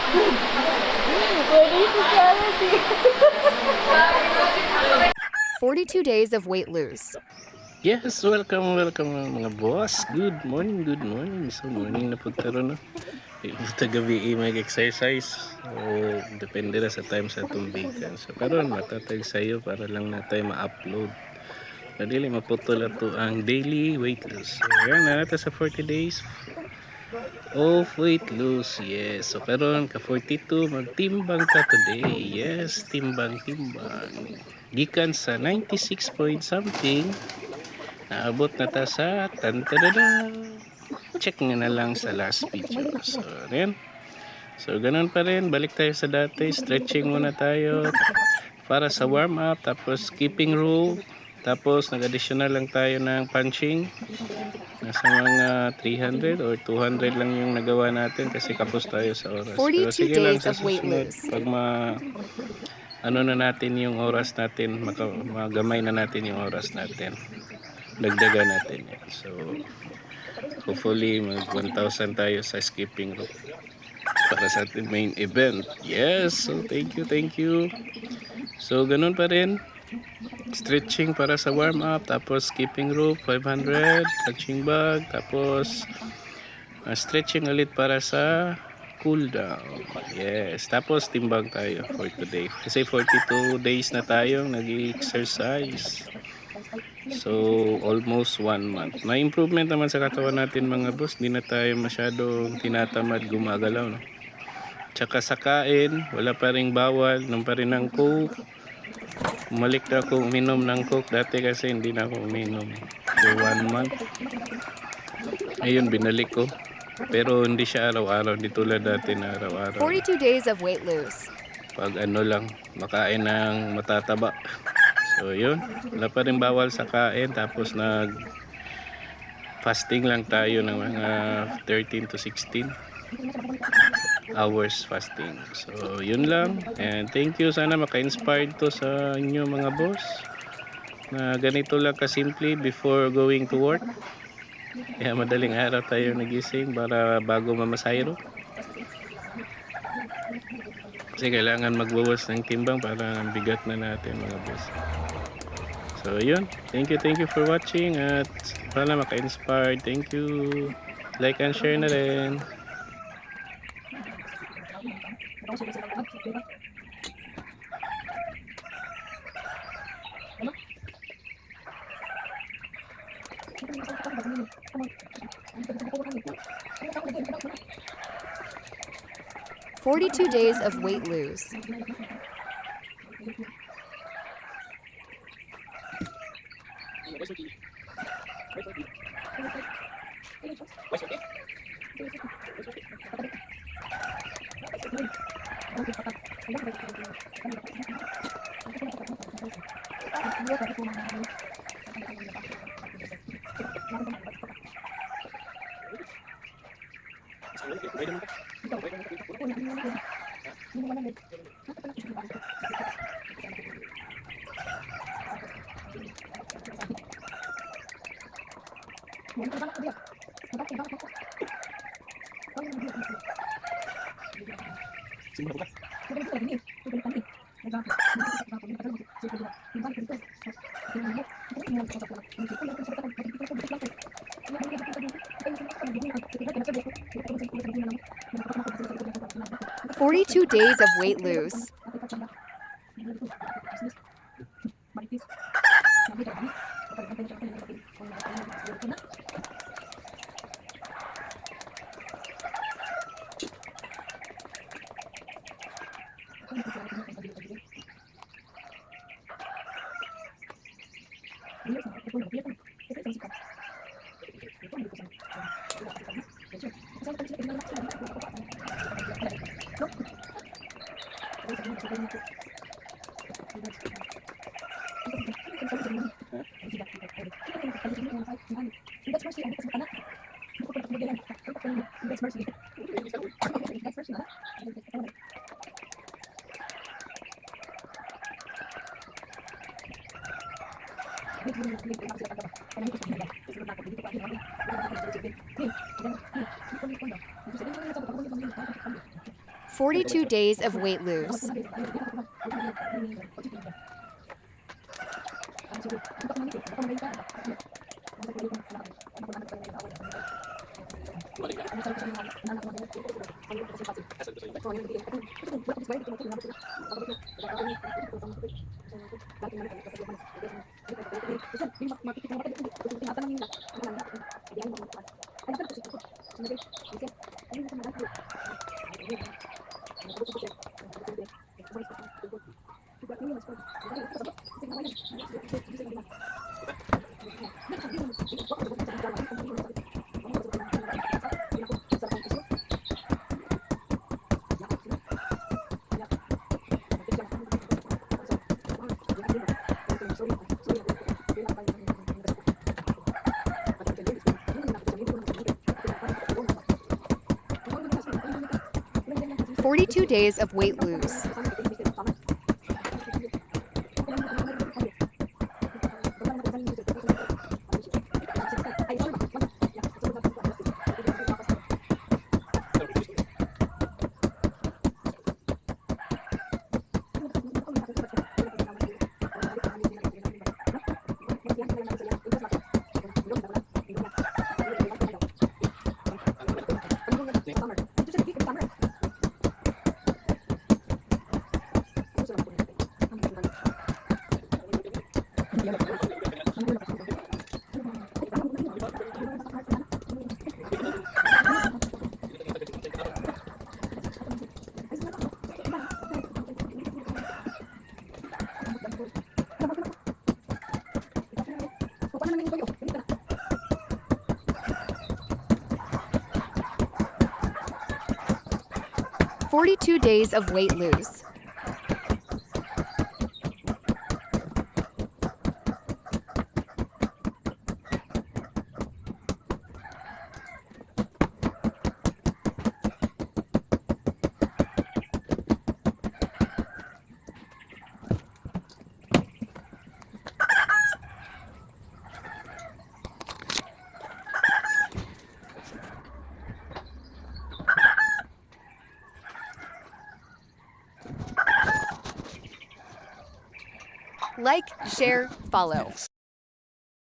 Ready to charity. 42 days of weight lose. Yes, welcome mga boss. Good morning. So morning na po taro na. Ito gabi mag-exercise. So depende na sa time sa tumbikan. So karon matatag sayo para lang na tayo ma-upload. Madili maputol ato ang daily weight loss. So yan na natin sa 40 days of weight loss. Yes. So karon ka 42 magtimbang ta today. Yes, timbang. Gikan sa 96 point something. Naabot na ta sa tantadada. Check nga na lang sa last video. So, rin. So, ganun pa rin. Balik tayo sa dati. Stretching muna tayo para sa warm up. Tapos, skipping rope. Tapos, nag-additional lang tayo ng punching. Nasa mga 300 or 200 lang yung nagawa natin kasi kapos tayo sa oras. 42 sige lang days sa of weight susunod. loss. Pag ano na natin yung oras natin, magamay na natin yung oras natin. Dagdagan natin yan. So, hopefully mag 1,000 tayo sa skipping rope para sa ating main event. Yes, so thank you. So, ganun pa rin. Stretching para sa warm up, tapos skipping rope 500, punching bag, tapos stretching ulit para sa cool down. Yes, tapos timbang tayo for today. Kasi 42 days na tayong nag-exercise. So, almost 1 month. May improvement naman sa katawan natin mga boss. Hindi na tayo masyadong tinatamad gumagalaw. No? Tsaka sa kain, wala pa ring bawal. Nung pa rin ng coke. Umalik na ako uminom ng coke. Dati kasi hindi na ako uminom. For 1 month. Ayun, binalik ko. Pero hindi siya araw-araw. Hindi tulad dati na araw-araw. 42 days of weight lose. Pag ano lang, makain ng matataba. So yun, wala pa rin bawal sa kain. Tapos fasting lang tayo ng mga 13 to 16 hours fasting. So yun lang. And thank you. Sana maka-inspired to sa inyo mga boss. Na ganito lang kasimple before going to work. Kaya madaling araw tayo nagising para bago mamasayro. Kasi kailangan magbawas ng timbang para bigat na natin mga boss. So yun, thank you for watching at sana maka-inspire. Thank you. Like and share na rin. "42 days of weight lose. 42 days of weight lose. 42 days of weight lose. "42 days of weight lose. "42 days of weight lose. Like, share, follow.